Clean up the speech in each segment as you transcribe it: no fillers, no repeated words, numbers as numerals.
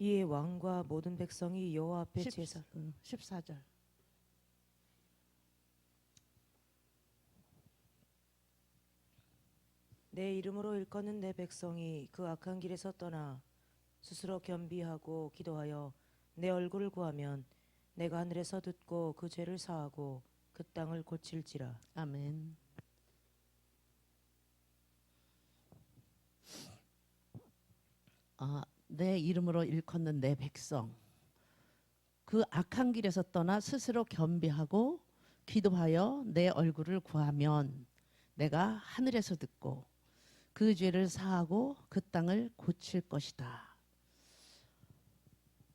이에 왕과 모든 백성이 여호와 앞에 14절. 내 이름으로 일컫는 내 백성이 그 악한 길에서 떠나 스스로 겸비하고 기도하여 내 얼굴을 구하면 내가 하늘에서 듣고 그 죄를 사하고 그 땅을 고칠지라. 아멘. 내 이름으로 일컫는 내 백성 그 악한 길에서 떠나 스스로 겸비하고 기도하여 내 얼굴을 구하면 내가 하늘에서 듣고 그 죄를 사하고 그 땅을 고칠 것이다.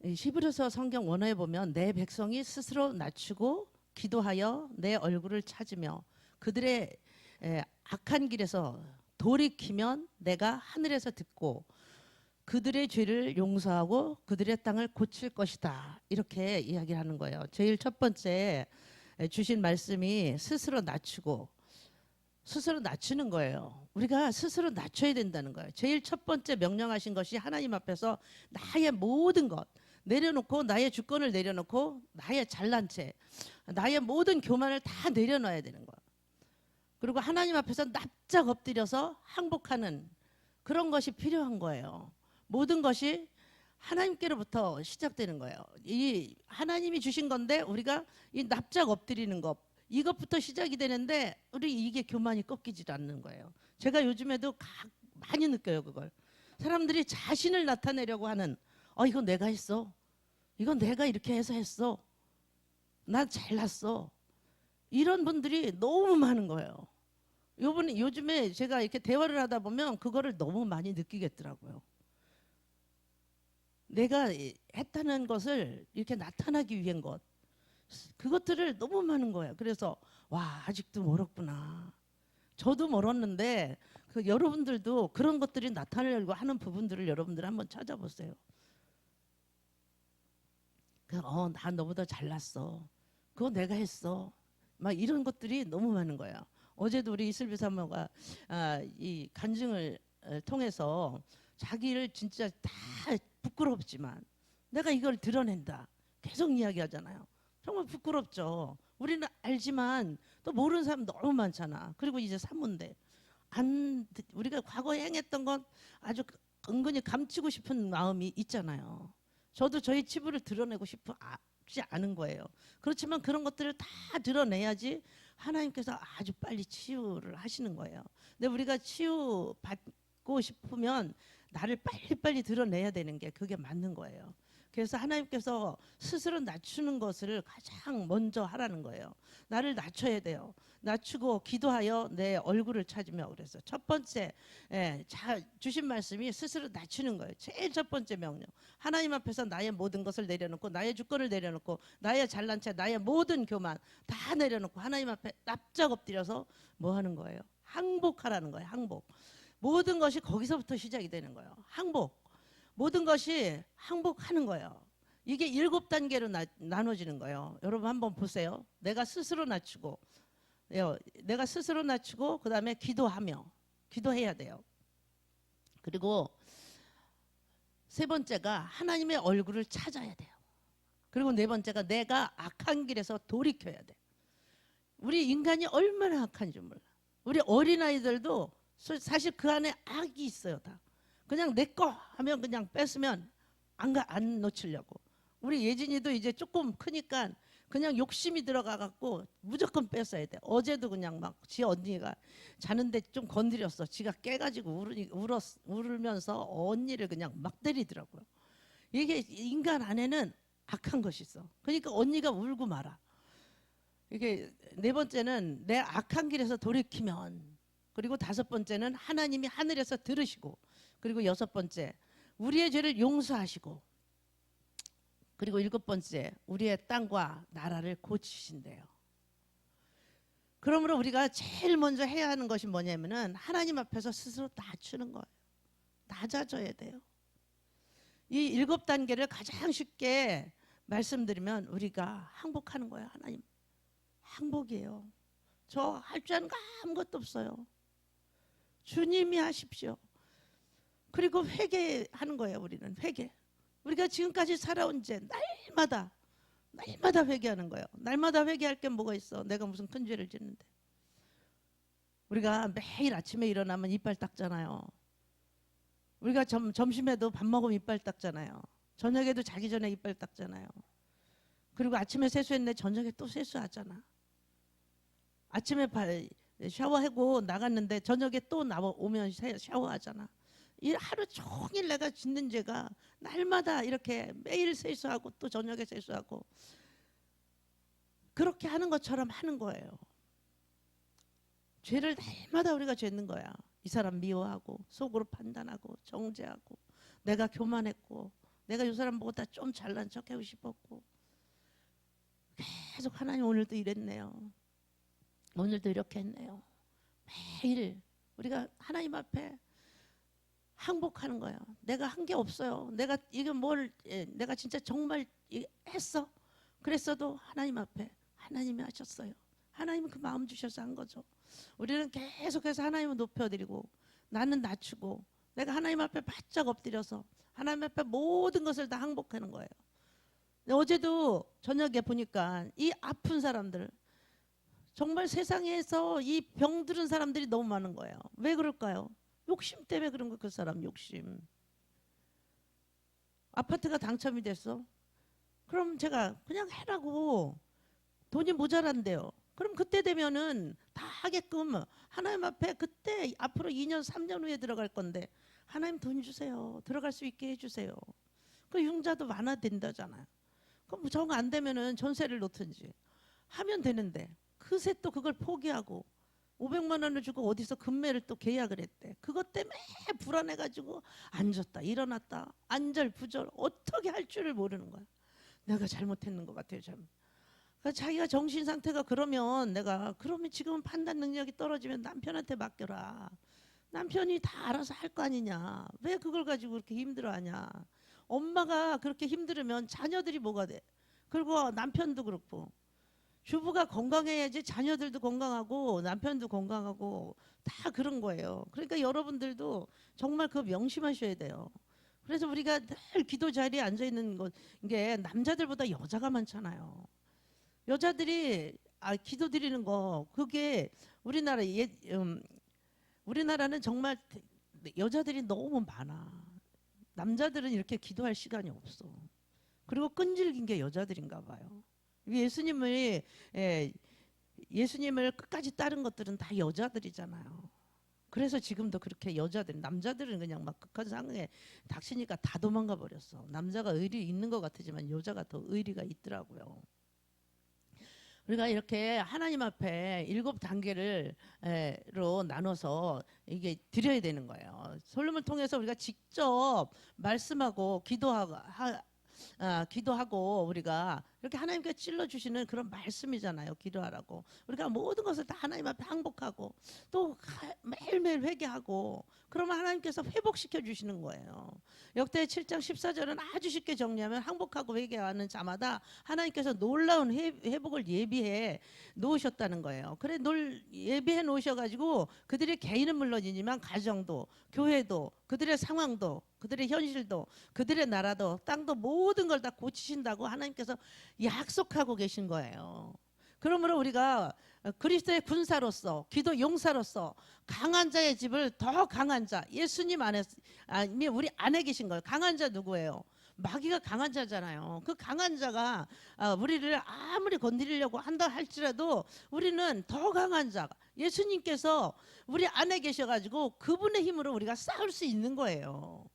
히브리서 성경 원어에 보면 내 백성이 스스로 낮추고 기도하여 내 얼굴을 찾으며 그들의 악한 길에서 돌이키면 내가 하늘에서 듣고 그들의 죄를 용서하고 그들의 땅을 고칠 것이다. 이렇게 이야기를 하는 거예요. 제일 첫 번째 주신 말씀이 스스로 낮추는 거예요. 우리가 스스로 낮춰야 된다는 거예요. 제일 첫 번째 명령하신 것이 하나님 앞에서 나의 모든 것 내려놓고 나의 주권을 내려놓고 나의 잘난 채 나의 모든 교만을 다 내려놔야 되는 거예요. 그리고 하나님 앞에서 납작 엎드려서 항복하는 그런 것이 필요한 거예요. 모든 것이 하나님께로부터 시작되는 거예요. 이 하나님이 주신 건데 우리가 이 납작 엎드리는 것 이것부터 시작이 되는데 우리 이게 교만이 꺾이질 않는 거예요. 제가 요즘에도 많이 느껴요. 그걸 사람들이 자신을 나타내려고 하는 이건 내가 했어. 이건 내가 이렇게 해서 했어. 난 잘났어. 이런 분들이 너무 많은 거예요. 요즘에 제가 이렇게 대화를 하다 보면 그거를 너무 많이 느끼겠더라고요. 내가 했다는 것을 이렇게 나타나기 위한 것 그것들을 너무 많은 거예요. 그래서 와 아직도 멀었구나. 저도 멀었는데 여러분들도 그런 것들이 나타나려고 하는 부분들을 여러분들 한번 찾아보세요. 난 너보다 잘났어. 그거 내가 했어. 막 이런 것들이 너무 많은 거예요. 어제도 우리 이슬비 사모가 이 간증을 통해서 자기를 진짜 다 부끄럽지만 내가 이걸 드러낸다. 계속 이야기하잖아요. 정말 부끄럽죠. 우리는 알지만 또 모르는 사람 너무 많잖아. 그리고 이제 사모인데 우리가 과거에 행했던 건 아주 은근히 감추고 싶은 마음이 있잖아요. 저도 저희 치부를 드러내고 싶지 않은 거예요. 그렇지만 그런 것들을 다 드러내야지 하나님께서 아주 빨리 치유를 하시는 거예요. 근데 우리가 치유 받고 싶으면 나를 빨리빨리 드러내야 되는 게 그게 맞는 거예요. 그래서 하나님께서 스스로 낮추는 것을 가장 먼저 하라는 거예요. 나를 낮춰야 돼요. 낮추고 기도하여 내 얼굴을 찾으며 그래서 첫 번째 주신 말씀이 스스로 낮추는 거예요. 제일 첫 번째 명령. 하나님 앞에서 나의 모든 것을 내려놓고 나의 주권을 내려놓고 나의 잘난 체 나의 모든 교만 다 내려놓고 하나님 앞에 납작 엎드려서 뭐 하는 거예요? 항복하라는 거예요. 항복. 모든 것이 거기서부터 시작이 되는 거예요. 항복. 모든 것이 항복하는 거예요. 이게 7단계로 나눠지는 거예요. 여러분 한번 보세요. 내가 스스로 낮추고 그 다음에 기도해야 돼요. 그리고 세 번째가 하나님의 얼굴을 찾아야 돼요. 그리고 네 번째가 내가 악한 길에서 돌이켜야 돼. 우리 인간이 얼마나 악한지 몰라. 우리 어린아이들도 사실 그 안에 악이 있어요. 다 그냥 내 거 하면 그냥 뺏으면 안 놓치려고. 우리 예진이도 이제 조금 크니까 그냥 욕심이 들어가 갖고 무조건 뺏어야 돼. 어제도 그냥 막 지 언니가 자는데 좀 건드렸어. 지가 깨가지고 울면서 언니를 그냥 막 때리더라고요. 이게 인간 안에는 악한 것이 있어. 그러니까 언니가 울고 말아. 이게 네 번째는 내 악한 길에서 돌이키면, 그리고 다섯 번째는 하나님이 하늘에서 들으시고, 그리고 여섯 번째 우리의 죄를 용서하시고, 그리고 일곱 번째 우리의 땅과 나라를 고치신대요. 그러므로 우리가 제일 먼저 해야 하는 것이 뭐냐면은 하나님 앞에서 스스로 낮추는 거예요. 낮아져야 돼요. 이 7단계를 가장 쉽게 말씀드리면 우리가 항복하는 거예요. 하나님 항복이에요. 저 할 줄 아는 거 아무것도 없어요. 주님이 하십시오. 그리고 회개하는 거예요. 우리는 회개. 우리가 지금까지 살아온 제 날마다 회개하는 거예요. 날마다 회개할 게 뭐가 있어? 내가 무슨 큰 죄를 짓는데. 우리가 매일 아침에 일어나면 이빨 닦잖아요. 우리가 점심에도 밥 먹으면 이빨 닦잖아요. 저녁에도 자기 전에 이빨 닦잖아요. 그리고 아침에 세수했네 저녁에 또 세수하잖아. 아침에 샤워하고 나갔는데 저녁에 또 오면 샤워하잖아. 이 하루 종일 내가 짓는 죄가 날마다 이렇게 매일 세수하고 또 저녁에 세수하고 그렇게 하는 것처럼 하는 거예요. 죄를 날마다 우리가 짓는 거야. 이 사람 미워하고 속으로 판단하고 정죄하고 내가 교만했고 내가 이 사람보다 좀 잘난 척하고 싶었고 계속 하나님 오늘도 이랬네요. 오늘도 이렇게 했네요. 매일 우리가 하나님 앞에 항복하는 거예요. 내가 한 게 없어요. 내가 이게 내가 진짜 정말 했어. 그랬어도 하나님 앞에 하나님이 하셨어요. 하나님은 그 마음 주셔서 한 거죠. 우리는 계속해서 하나님을 높여드리고 나는 낮추고 내가 하나님 앞에 바짝 엎드려서 하나님 앞에 모든 것을 다 항복하는 거예요. 어제도 저녁에 보니까 이 아픈 사람들 정말 세상에서 이 병들은 사람들이 너무 많은 거예요. 왜 그럴까요? 욕심 때문에 그런 거. 그 사람 욕심. 아파트가 당첨이 됐어. 그럼 제가 그냥 해라고. 돈이 모자란대요. 그럼 그때 되면은 다 하게끔 하나님 앞에 그때 앞으로 2년 3년 후에 들어갈 건데 하나님 돈 주세요. 들어갈 수 있게 해주세요. 그 융자도 완화된다잖아요. 그럼 정 안 되면은 전세를 놓든지 하면 되는데 그새 또 그걸 포기하고 500만 원을 주고 어디서 금매를 또 계약을 했대. 그것 때문에 불안해가지고 앉았다 일어났다 안절부절 어떻게 할 줄을 모르는 거야. 내가 잘못했는 것 같아요. 그러니까 자기가 정신 상태가 그러면 그러면 지금은 판단 능력이 떨어지면 남편한테 맡겨라. 남편이 다 알아서 할 거 아니냐. 왜 그걸 가지고 그렇게 힘들어하냐. 엄마가 그렇게 힘들으면 자녀들이 뭐가 돼. 그리고 남편도 그렇고 주부가 건강해야지 자녀들도 건강하고 남편도 건강하고 다 그런 거예요. 그러니까 여러분들도 정말 그거 명심하셔야 돼요. 그래서 우리가 늘 기도 자리에 앉아 있는 게 남자들보다 여자가 많잖아요. 여자들이 기도 드리는 거 그게 우리나라는 정말 여자들이 너무 많아. 남자들은 이렇게 기도할 시간이 없어. 그리고 끈질긴 게 여자들인가 봐요. 예수님을 끝까지 따른 것들은 다 여자들이잖아요. 그래서 지금도 그렇게 남자들은 그냥 막 극한 상황에 닥치니까 다 도망가 버렸어. 남자가 의리 있는 것 같지만 여자가 더 의리가 있더라고요. 우리가 이렇게 하나님 앞에 7단계로 나눠서 이게 드려야 되는 거예요. 솔로몬을 통해서 우리가 직접 말씀하고 기도하고 우리가 이렇게 하나님께 찔러주시는 그런 말씀이잖아요. 기도하라고. 우리가 모든 것을 다 하나님 앞에 항복하고 또 매일매일 회개하고 그러면 하나님께서 회복시켜 주시는 거예요. 역대 7장 14절은 아주 쉽게 정리하면 항복하고 회개하는 자마다 하나님께서 놀라운 회복을 예비해 놓으셨다는 거예요. 그래 예비해 놓으셔가지고 그들의 개인은 물론이지만 가정도 교회도 그들의 상황도 그들의 현실도 그들의 나라도 땅도 모든 걸 다 고치신다고 하나님께서 약속하고 계신 거예요. 그러므로 우리가 그리스도의 군사로서 기도 용사로서 강한 자의 집을 더 강한 자 예수님 안에 우리 안에 계신 거예요. 강한 자 누구예요? 마귀가 강한 자잖아요. 그 강한 자가 우리를 아무리 건드리려고 한다 할지라도 우리는 더 강한 자 예수님께서 우리 안에 계셔가지고 그분의 힘으로 우리가 싸울 수 있는 거예요.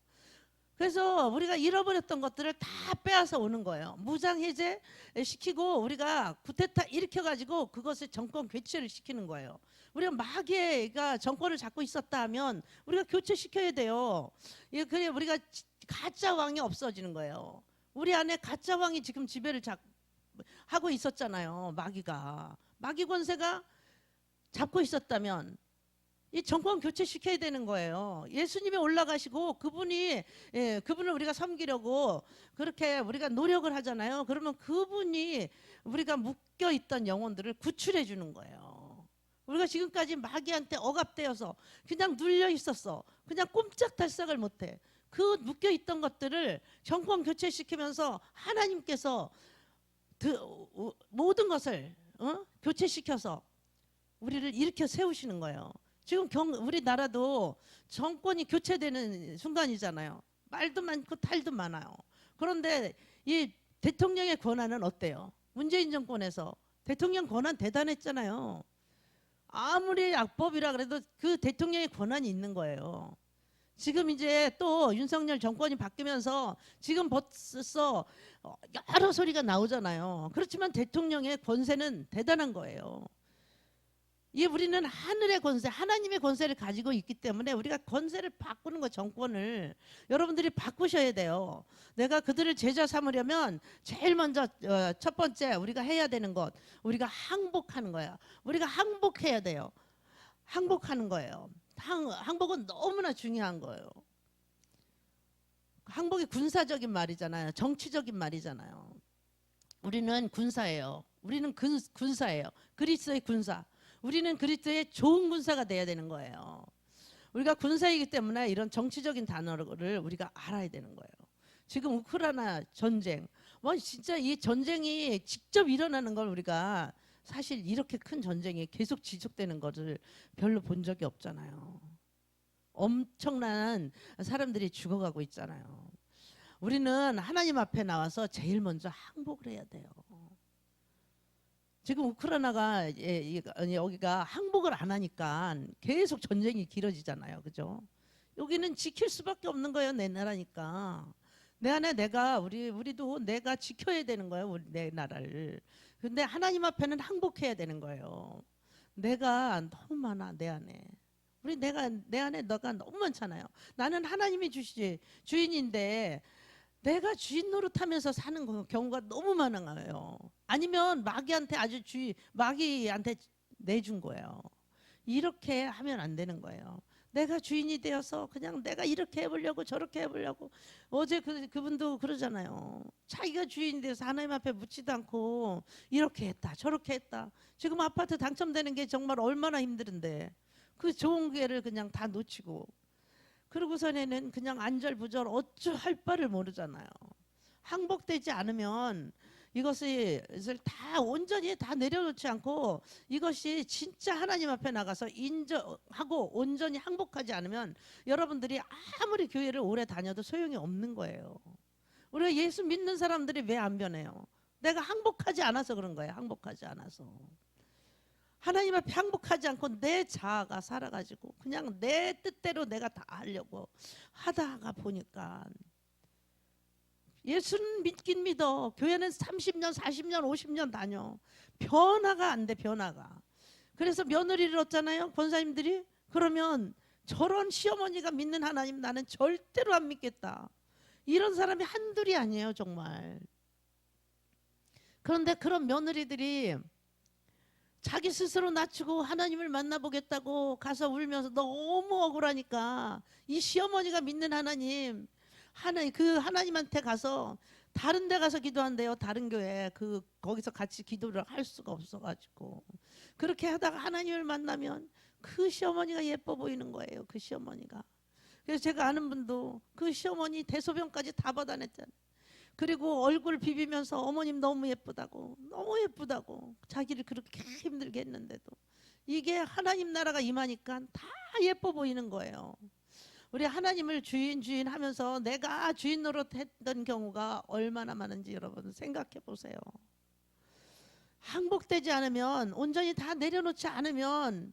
그래서 우리가 잃어버렸던 것들을 다 빼앗아 오는 거예요. 무장 해제 시키고 우리가 쿠데타 일으켜가지고 그것을 정권 교체를 시키는 거예요. 우리가 마귀가 정권을 잡고 있었다 하면 우리가 교체시켜야 돼요. 그래 우리가 가짜 왕이 없어지는 거예요. 우리 안에 가짜 왕이 지금 지배를 하고 있었잖아요. 마귀 권세가 잡고 있었다면 이 정권 교체시켜야 되는 거예요. 예수님이 올라가시고 그분을 우리가 섬기려고 그렇게 우리가 노력을 하잖아요. 그러면 그분이 우리가 묶여 있던 영혼들을 구출해 주는 거예요. 우리가 지금까지 마귀한테 억압되어서 그냥 눌려 있었어. 그냥 꼼짝달싹을 못해. 그 묶여 있던 것들을 정권 교체시키면서 하나님께서 모든 것을 교체시켜서 우리를 일으켜 세우시는 거예요. 지금 우리나라도 정권이 교체되는 순간이잖아요. 말도 많고 탈도 많아요. 그런데 이 대통령의 권한은 어때요? 문재인 정권에서 대통령 권한 대단했잖아요. 아무리 악법이라 그래도 그 대통령의 권한이 있는 거예요. 지금 이제 또 윤석열 정권이 바뀌면서 지금 벌써 여러 소리가 나오잖아요. 그렇지만 대통령의 권세는 대단한 거예요. 이 우리는 하늘의 권세, 하나님의 권세를 가지고 있기 때문에 우리가 권세를 바꾸는 거, 정권을 여러분들이 바꾸셔야 돼요. 내가 그들을 제자 삼으려면 제일 먼저 첫 번째 우리가 해야 되는 것, 우리가 항복하는 거야. 우리가 항복해야 돼요. 항복하는 거예요. 항복은 너무나 중요한 거예요. 항복이 군사적인 말이잖아요. 정치적인 말이잖아요. 우리는 군사예요. 우리는 군사예요. 그리스도의 군사. 우리는 그리스도의 좋은 군사가 돼야 되는 거예요. 우리가 군사이기 때문에 이런 정치적인 단어를 우리가 알아야 되는 거예요. 지금 우크라이나 전쟁, 진짜 이 전쟁이 직접 일어나는 걸 우리가 사실 이렇게 큰 전쟁이 계속 지속되는 것을 별로 본 적이 없잖아요. 엄청난 사람들이 죽어가고 있잖아요. 우리는 하나님 앞에 나와서 제일 먼저 항복을 해야 돼요. 지금 우크라이나가 여기가 항복을 안 하니까 계속 전쟁이 길어지잖아요. 그죠? 여기는 지킬 수밖에 없는 거예요. 내 나라니까. 내 안에 우리도 내가 지켜야 되는 거예요. 내 나라를. 근데 하나님 앞에는 항복해야 되는 거예요. 내가 너무 많아, 내 안에. 내 안에 너가 너무 많잖아요. 나는 하나님이 주인인데 내가 주인 노릇하면서 사는 경우가 너무 많은 거예요. 아니면 마귀한테 마귀한테 내준 거예요. 이렇게 하면 안 되는 거예요. 내가 주인이 되어서 그냥 내가 이렇게 해보려고 저렇게 해보려고. 어제 그분도 그러잖아요. 자기가 주인이 돼서 하나님 앞에 묻지도 않고 이렇게 했다 저렇게 했다. 지금 아파트 당첨되는 게 정말 얼마나 힘든데 그 좋은 기회를 그냥 다 놓치고 그러고서는 그냥 안절부절 어찌할 바를 모르잖아요. 항복되지 않으면 이것을 다 온전히 다 내려놓지 않고 이것이 진짜 하나님 앞에 나가서 인정하고 온전히 항복하지 않으면 여러분들이 아무리 교회를 오래 다녀도 소용이 없는 거예요. 우리가 예수 믿는 사람들이 왜 안 변해요? 내가 항복하지 않아서 그런 거예요. 항복하지 않아서. 하나님 앞에 항복하지 않고 내 자아가 살아가지고 그냥 내 뜻대로 내가 다 하려고 하다가 보니까 예수는 믿긴 믿어. 교회는 30년, 40년, 50년 다녀. 변화가 안 돼, 변화가. 그래서 며느리를 얻잖아요, 권사님들이. 그러면 저런 시어머니가 믿는 하나님 나는 절대로 안 믿겠다. 이런 사람이 한둘이 아니에요, 정말. 그런데 그런 며느리들이 자기 스스로 낮추고 하나님을 만나보겠다고 가서 울면서 너무 억울하니까 이 시어머니가 믿는 하나님 그 하나님한테 가서 다른 데 가서 기도한대요. 다른 교회 거기서 같이 기도를 할 수가 없어가지고 그렇게 하다가 하나님을 만나면 그 시어머니가 예뻐 보이는 거예요. 그 시어머니가. 그래서 제가 아는 분도 그 시어머니 대소변까지 다 받아냈잖아요. 그리고 얼굴 비비면서 어머님 너무 예쁘다고 너무 예쁘다고 자기를 그렇게 힘들게 했는데도 이게 하나님 나라가 임하니까 다 예뻐 보이는 거예요. 우리 하나님을 주인 하면서 내가 주인 노릇했던 경우가 얼마나 많은지 여러분 생각해 보세요. 항복되지 않으면 온전히 다 내려놓지 않으면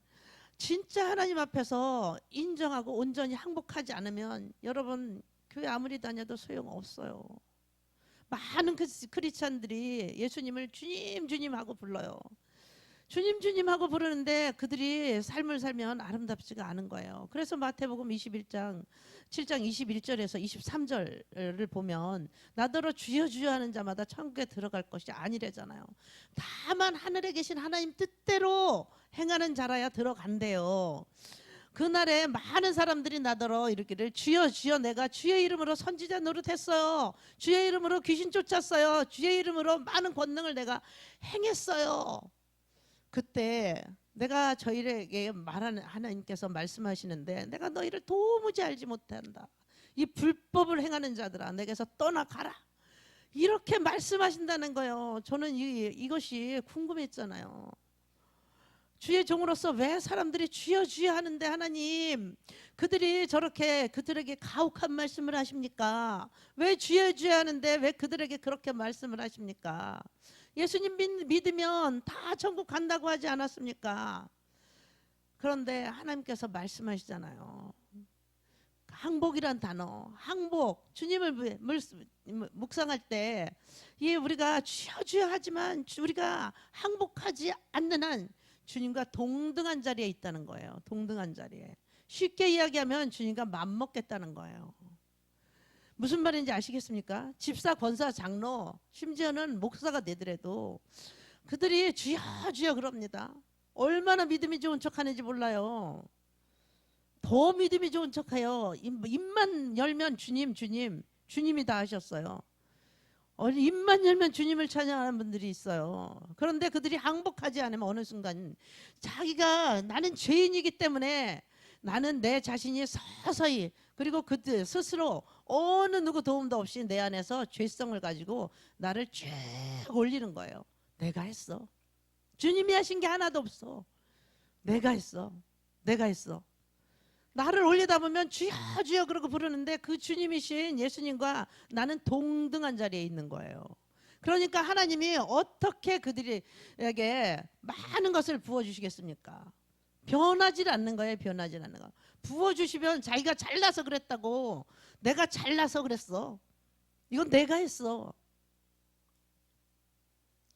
진짜 하나님 앞에서 인정하고 온전히 항복하지 않으면 여러분 교회 아무리 다녀도 소용없어요. 많은 크리스찬들이 예수님을 주님 주님 하고 불러요. 주님 주님 하고 부르는데 그들이 삶을 살면 아름답지가 않은 거예요. 그래서 마태복음 21장 7장 21절에서 23절을 보면 나더러 주여 주여 하는 자마다 천국에 들어갈 것이 아니래잖아요. 다만 하늘에 계신 하나님 뜻대로 행하는 자라야 들어간대요. 그날에 많은 사람들이 나더러 이르기를 주여 주여 내가 주의 이름으로 선지자 노릇했어요. 주의 이름으로 귀신 쫓았어요. 주의 이름으로 많은 권능을 내가 행했어요. 그때 내가 저희에게 말하는 하나님께서 말씀하시는데 내가 너희를 도무지 알지 못한다. 이 불법을 행하는 자들아 내게서 떠나가라. 이렇게 말씀하신다는 거예요. 저는 이것이 궁금했잖아요. 주의 종으로서 왜 사람들이 주여 주여 하는데 하나님 그들이 저렇게 그들에게 가혹한 말씀을 하십니까? 왜 주여 주여 하는데 왜 그들에게 그렇게 말씀을 하십니까? 예수님 믿으면 다 천국 간다고 하지 않았습니까? 그런데 하나님께서 말씀하시잖아요. 항복이란 단어, 항복, 주님을 묵상할 때 우리가 주여 주여 하지만 우리가 항복하지 않는 한 주님과 동등한 자리에 있다는 거예요. 동등한 자리에. 쉽게 이야기하면 주님과 맘먹겠다는 거예요. 무슨 말인지 아시겠습니까? 집사, 권사, 장로, 심지어는 목사가 되더라도 그들이 주여 주여 그럽니다. 얼마나 믿음이 좋은 척하는지 몰라요. 더 믿음이 좋은 척해요. 입만 열면 주님 주님 주님이 다 하셨어요. 입만 열면 주님을 찬양하는 분들이 있어요. 그런데 그들이 항복하지 않으면 어느 순간 자기가 나는 죄인이기 때문에 나는 내 자신이 서서히 그리고 그들 스스로 어느 누구 도움도 없이 내 안에서 죄성을 가지고 나를 쭉 올리는 거예요. 내가 했어. 주님이 하신 게 하나도 없어. 내가 했어. 내가 했어. 나를 올리다 보면 주여 주여 그러고 부르는데 그 주님이신 예수님과 나는 동등한 자리에 있는 거예요. 그러니까 하나님이 어떻게 그들에게 많은 것을 부어주시겠습니까? 변하지 않는 거예요. 변하지 않는 거. 부어주시면 자기가 잘나서 그랬다고. 내가 잘나서 그랬어. 이건 내가 했어.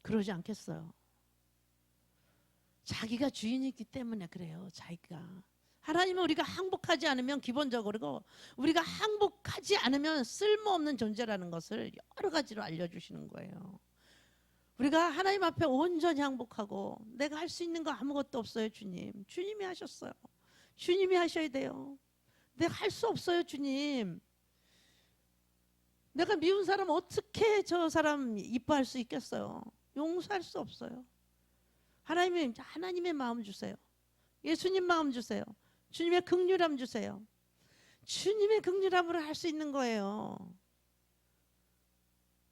그러지 않겠어요. 자기가 주인이기 때문에 그래요. 자기가. 하나님은 우리가 항복하지 않으면 기본적으로 우리가 항복하지 않으면 쓸모없는 존재라는 것을 여러 가지로 알려주시는 거예요. 우리가 하나님 앞에 온전히 항복하고 내가 할 수 있는 거 아무것도 없어요. 주님. 주님이 하셨어요. 주님이 하셔야 돼요. 내가 할 수 없어요. 주님. 내가 미운 사람 어떻게 저 사람 이뻐할 수 있겠어요. 용서할 수 없어요. 하나님의 마음 주세요. 예수님 마음 주세요. 주님의 긍휼함 주세요. 주님의 긍휼함으로 할 수 있는 거예요.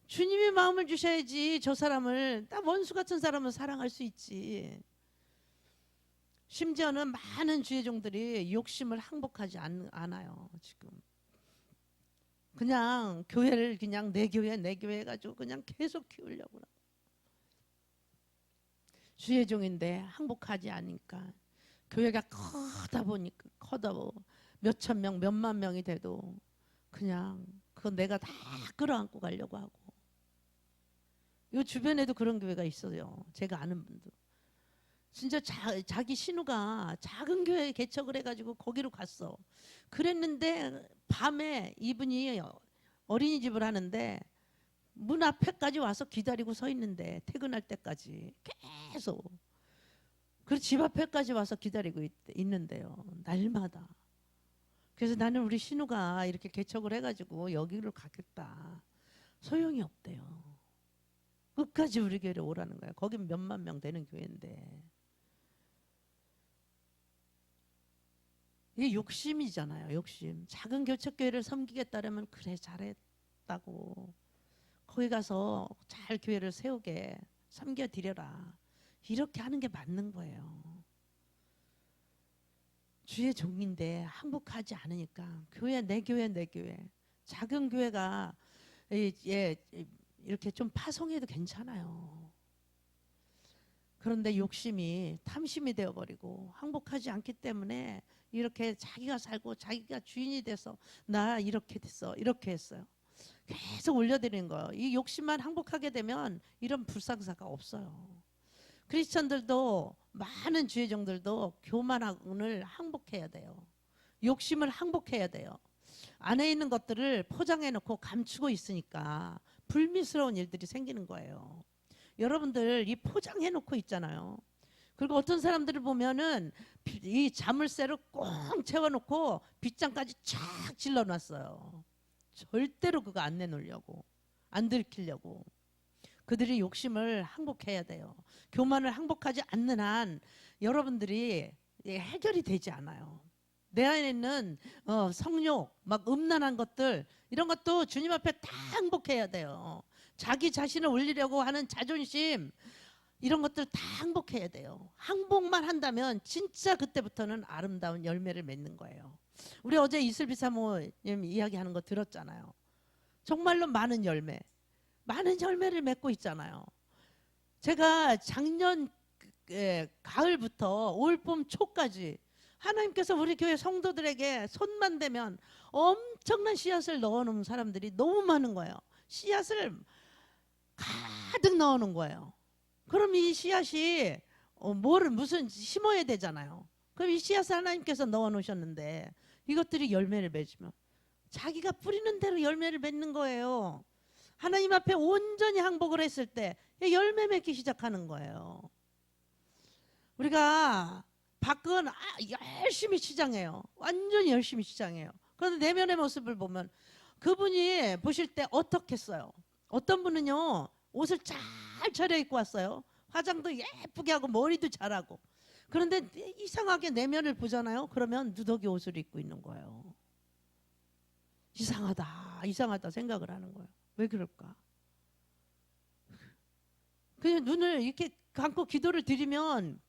주님의 마음을 주셔야지 저 사람을 나 원수 같은 사람을 사랑할 수 있지. 심지어는 많은 주의 종들이 욕심을 항복하지 않아요. 지금 그냥 교회를 그냥 내 교회 해가지고 그냥 계속 키우려고 주의 종인데 항복하지 않으니까 교회가 커다 몇천 명, 몇만 명이 돼도 그냥 그건 내가 다 끌어안고 가려고 하고. 이 주변에도 그런 교회가 있어요. 제가 아는 분도. 진짜 자기 신우가 작은 교회에 개척을 해가지고 거기로 갔어. 그랬는데 밤에 이분이 어린이집을 하는데 문 앞에까지 와서 기다리고 서 있는데 퇴근할 때까지 계속. 그리고 집 앞에까지 와서 기다리고 있는데요. 날마다. 그래서 나는 우리 신우가 이렇게 개척을 해가지고 여기로 가겠다. 소용이 없대요. 끝까지 우리 교회로 오라는 거야. 거긴 몇만 명 되는 교회인데. 이게 욕심이잖아요. 욕심. 작은 교척교회를 섬기겠다면 그래 잘했다고. 거기 가서 잘 교회를 세우게 섬겨드려라. 이렇게 하는 게 맞는 거예요. 주의 종인데 항복하지 않으니까 교회 내 교회 작은 교회가 이렇게 좀 파송해도 괜찮아요. 그런데 욕심이 탐심이 되어버리고 항복하지 않기 때문에 이렇게 자기가 살고 자기가 주인이 돼서 나 이렇게 됐어 이렇게 했어요. 계속 올려드리는 거예요. 이 욕심만 항복하게 되면 이런 불상사가 없어요. 크리스천들도 많은 주의종들도 교만을 항복해야 돼요. 욕심을 항복해야 돼요. 안에 있는 것들을 포장해놓고 감추고 있으니까 불미스러운 일들이 생기는 거예요. 여러분들 이 포장해놓고 있잖아요. 그리고 어떤 사람들을 보면은 이 자물쇠를 꽁 채워놓고 빗장까지 쫙 질러놨어요. 절대로 그거 안 내놓으려고, 안 들키려고. 그들이 욕심을 항복해야 돼요. 교만을 항복하지 않는 한 여러분들이 해결이 되지 않아요. 내 안에 있는 성욕, 막 음란한 것들 이런 것도 주님 앞에 다 항복해야 돼요. 자기 자신을 올리려고 하는 자존심 이런 것들 다 항복해야 돼요. 항복만 한다면 진짜 그때부터는 아름다운 열매를 맺는 거예요. 우리 어제 이슬비 사모님 이야기하는 거 들었잖아요. 정말로 많은 열매를 맺고 있잖아요. 제가 작년 가을부터 올봄 초까지 하나님께서 우리 교회 성도들에게 손만 대면 엄청난 씨앗을 넣어놓은 사람들이 너무 많은 거예요. 씨앗을 가득 넣어놓은 거예요. 그럼 이 씨앗이 무슨 심어야 되잖아요. 그럼 이 씨앗을 하나님께서 넣어놓으셨는데 이것들이 열매를 맺으면 자기가 뿌리는 대로 열매를 맺는 거예요. 하나님 앞에 온전히 항복을 했을 때 열매 맺기 시작하는 거예요. 우리가 밖은 열심히 치장해요. 완전히 열심히 치장해요. 그런데 내면의 모습을 보면 그분이 보실 때 어떻겠어요? 어떤 분은요 옷을 잘 차려입고 왔어요. 화장도 예쁘게 하고 머리도 잘하고. 그런데 이상하게 내면을 보잖아요. 그러면 누더기 옷을 입고 있는 거예요. 이상하다 생각을 하는 거예요. 왜 그럴까? 그냥 눈을 이렇게 감고 기도를 드리면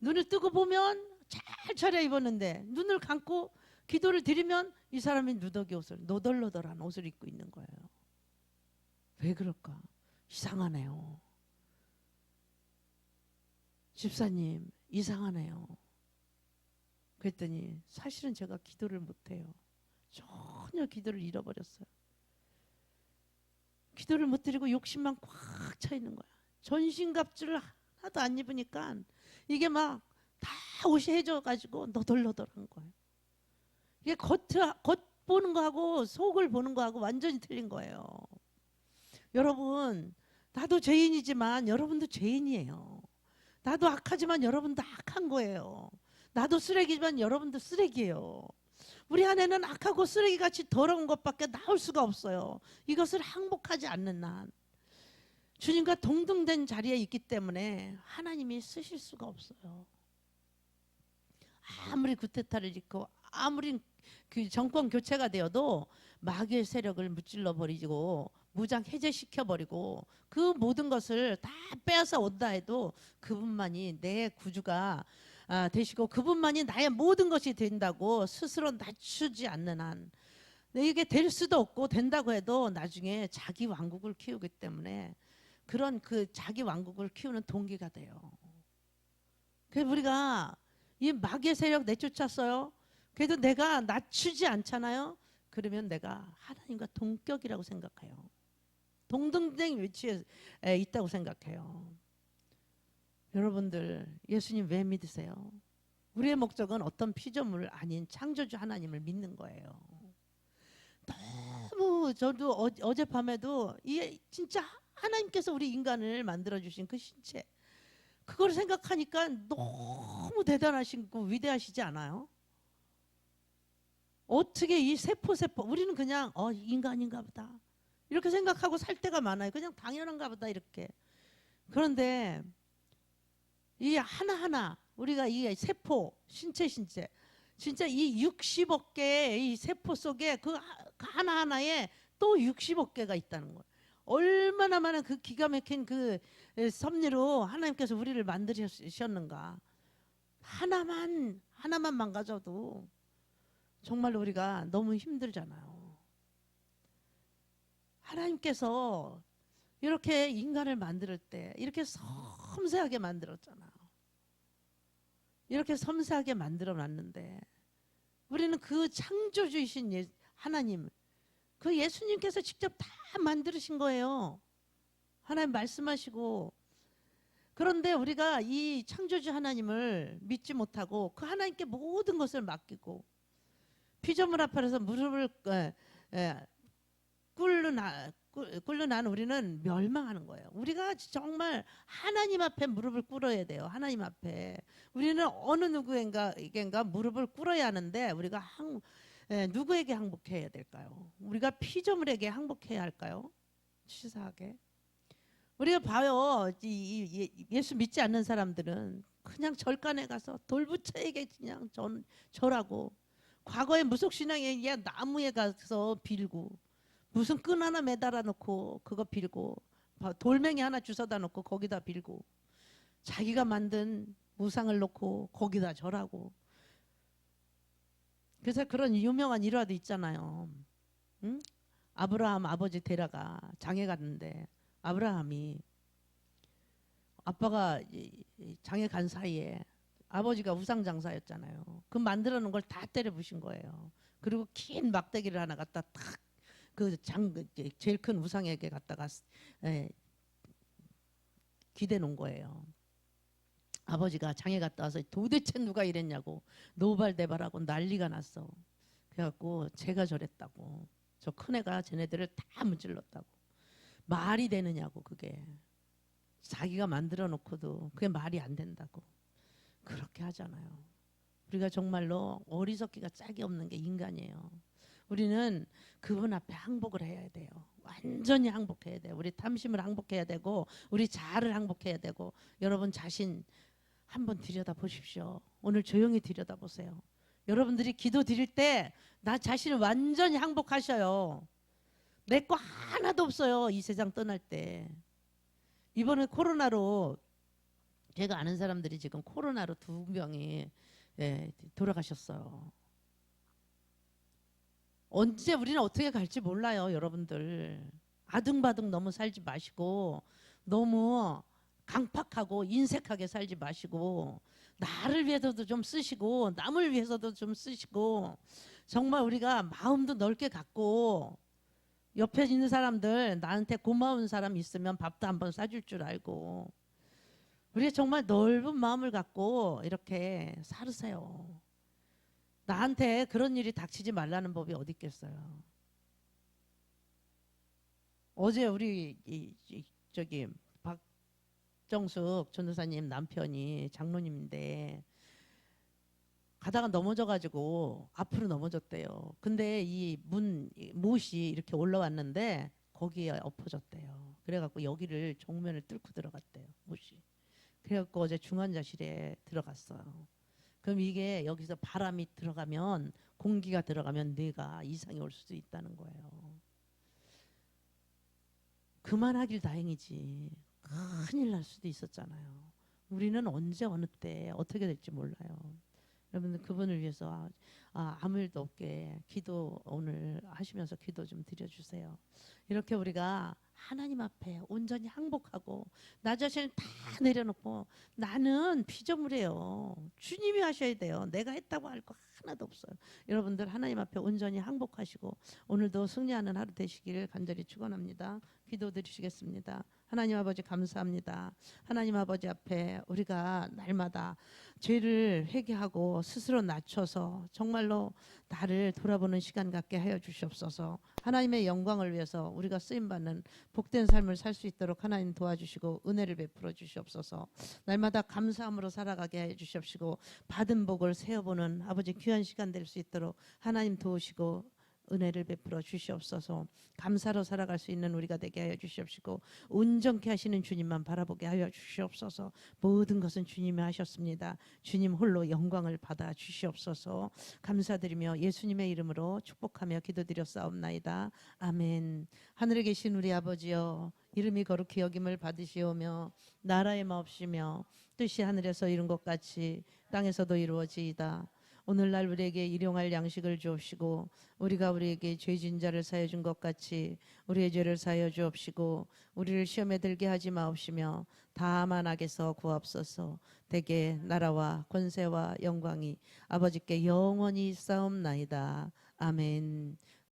눈을 뜨고 보면 잘 차려입었는데 눈을 감고 기도를 드리면 이 사람이 누더기 옷을 노덜노덜한 옷을 입고 있는 거예요. 왜 그럴까? 이상하네요. 집사님 이상하네요. 그랬더니 사실은 제가 기도를 못해요. 전혀 기도를 잃어버렸어요. 기도를 못 드리고 욕심만 꽉 차 있는 거야. 전신갑주를 하나도 안 입으니까 이게 막 다 옷이 해져가지고 너덜너덜한 거예요. 이게 겉 보는 거하고 속을 보는 거하고 완전히 틀린 거예요. 여러분 나도 죄인이지만 여러분도 죄인이에요. 나도 악하지만 여러분도 악한 거예요. 나도 쓰레기지만 여러분도 쓰레기예요. 우리 안에는 악하고 쓰레기같이 더러운 것밖에 나올 수가 없어요. 이것을 항복하지 않는 한 주님과 동등된 자리에 있기 때문에 하나님이 쓰실 수가 없어요. 아무리 구테타를 일으키고 아무리 그 정권 교체가 되어도 마귀의 세력을 무찔러 버리고 무장 해제시켜 버리고 그 모든 것을 다 빼앗아 온다 해도 그분만이 내 구주가 되시고 그분만이 나의 모든 것이 된다고 스스로 낮추지 않는 한 이게 될 수도 없고 된다고 해도 나중에 자기 왕국을 키우기 때문에 그런 그 자기 왕국을 키우는 동기가 돼요. 그래서 우리가 이 마귀의 세력 내쫓았어요. 그래도 내가 낮추지 않잖아요. 그러면 내가 하나님과 동격이라고 생각해요. 동등된 위치에 있다고 생각해요. 여러분들 예수님 왜 믿으세요? 우리의 목적은 어떤 피조물 아닌 창조주 하나님을 믿는 거예요. 너무 저도 어젯밤에도 이 진짜 하나님께서 우리 인간을 만들어 주신 그 신체 그걸 생각하니까 너무 대단하시고 위대하시지 않아요? 어떻게 이 세포 우리는 그냥 인간인가 보다 이렇게 생각하고 살 때가 많아요. 그냥 당연한가 보다 이렇게. 그런데 이 하나하나 우리가 이 세포 신체 진짜 이 60억 개의 이 세포 속에 그 하나하나에 또 60억 개가 있다는 거예요. 얼마나 많은 그 기가 막힌 그 섭리로 하나님께서 우리를 만드셨는가. 하나만 망가져도 정말 우리가 너무 힘들잖아요. 하나님께서 이렇게 인간을 만들 때 이렇게 섬세하게 만들었잖아요. 이렇게 섬세하게 만들어 놨는데 우리는 그 창조주이신 하나님 그 예수님께서 직접 다 만드신 거예요. 하나님 말씀하시고 그런데 우리가 이 창조주 하나님을 믿지 못하고 그 하나님께 모든 것을 맡기고 피조물 앞에서 무릎을 꿇는 한 우리는 멸망하는 거예요. 우리가 정말 하나님 앞에 무릎을 꿇어야 돼요. 하나님 앞에 우리는 어느 누구에겐가 무릎을 꿇어야 하는데 우리가 누구에게 항복해야 될까요? 우리가 피조물에게 항복해야 할까요? 치사하게 우리가 봐요. 예수 믿지 않는 사람들은 그냥 절간에 가서 돌부처에게 그냥 절하고 과거에 무속신앙에 야 나무에 가서 빌고 무슨 끈 하나 매달아 놓고 그거 빌고 돌멩이 하나 주워다 놓고 거기다 빌고 자기가 만든 우상을 놓고 거기다 절하고. 그래서 그런 유명한 일화도 있잖아요. 응? 아브라함 아버지 데려가 장에 갔는데 아브라함이 아빠가 장에 간 사이에 아버지가 우상 장사였잖아요. 그 만들어 놓은 걸 다 때려 부신 거예요. 그리고 긴 막대기를 하나 갖다 탁 제일 큰 우상에게 갖다가 기대 놓은 거예요. 아버지가 장에 갔다 와서 도대체 누가 이랬냐고 노발대발하고 난리가 났어. 그래갖고 제가 저랬다고. 저 큰애가 쟤네들을 다 문질렀다고. 말이 되느냐고 그게. 자기가 만들어 놓고도 그게 말이 안 된다고. 그렇게 하잖아요. 우리가 정말로 어리석기가 짝이 없는 게 인간이에요. 우리는 그분 앞에 항복을 해야 돼요. 완전히 항복해야 돼요. 우리 탐심을 항복해야 되고 우리 자아를 항복해야 되고. 여러분 자신 한번 들여다보십시오. 오늘 조용히 들여다보세요. 여러분들이 기도 드릴 때 나 자신을 완전히 항복하셔요. 내 거 하나도 없어요. 이 세상 떠날 때. 이번에 코로나로 제가 아는 사람들이 지금 코로나로 2명이 돌아가셨어요. 언제 우리는 어떻게 갈지 몰라요. 여러분들 아등바등 너무 살지 마시고 너무 강팍하고 인색하게 살지 마시고 나를 위해서도 좀 쓰시고 남을 위해서도 좀 쓰시고 정말 우리가 마음도 넓게 갖고 옆에 있는 사람들 나한테 고마운 사람 있으면 밥도 한번 사줄 줄 알고 우리가 정말 넓은 마음을 갖고 이렇게 살으세요. 나한테 그런 일이 닥치지 말라는 법이 어디 있겠어요. 어제 우리 저기 박정숙 전도사님 남편이 장로님인데 가다가 넘어져가지고 앞으로 넘어졌대요. 근데 이 못이 이렇게 올라왔는데 거기에 엎어졌대요. 그래갖고 여기를 정면을 뚫고 들어갔대요. 못이. 그래갖고 어제 중환자실에 들어갔어요. 그럼 이게 여기서 바람이 들어가면 공기가 들어가면 뇌가 이상이 올 수도 있다는 거예요. 그만하길 다행이지. 큰일 날 수도 있었잖아요. 우리는 언제 어느 때 어떻게 될지 몰라요. 여러분들 그분을 위해서 아무 일도 없게 기도 오늘 하시면서 기도 좀 드려주세요. 이렇게 우리가 하나님 앞에 온전히 항복하고 나 자신을 다 내려놓고 나는 피조물이에요. 주님이 하셔야 돼요. 내가 했다고 할 거 하나도 없어요. 여러분들 하나님 앞에 온전히 항복하시고 오늘도 승리하는 하루 되시기를 간절히 축원합니다. 기도 드리시겠습니다. 하나님 아버지 감사합니다. 하나님 아버지 앞에 우리가 날마다 죄를 회개하고 스스로 낮춰서 정말로 나를 돌아보는 시간 갖게 하여 주시옵소서. 하나님의 영광을 위해서 우리가 쓰임받는 복된 삶을 살 수 있도록 하나님 도와주시고 은혜를 베풀어 주시옵소서. 날마다 감사함으로 살아가게 해 주시옵시고 받은 복을 세어보는 아버지 귀한 시간 될 수 있도록 하나님 도우시고 은혜를 베풀어 주시옵소서. 감사로 살아갈 수 있는 우리가 되게 하여 주시옵시고 온전케 하시는 주님만 바라보게 하여 주시옵소서. 모든 것은 주님이 하셨습니다. 주님 홀로 영광을 받아 주시옵소서. 감사드리며 예수님의 이름으로 축복하며 기도드렸사옵나이다. 아멘. 하늘에 계신 우리 아버지여 이름이 거룩히 여김을 받으시오며 나라의 마옵시며 뜻이 하늘에서 이룬 것 같이 땅에서도 이루어지이다. 오늘날 우리에게 일용할 양식을 주옵시고 우리가 우리에게 죄진 자를 사여 준 것 같이 우리의 죄를 사여 주옵시고 우리를 시험에 들게 하지 마옵시며 다만 악에서 구하옵소서. 대개 나라와 권세와 영광이 아버지께 영원히 있사옵나이다. 아멘.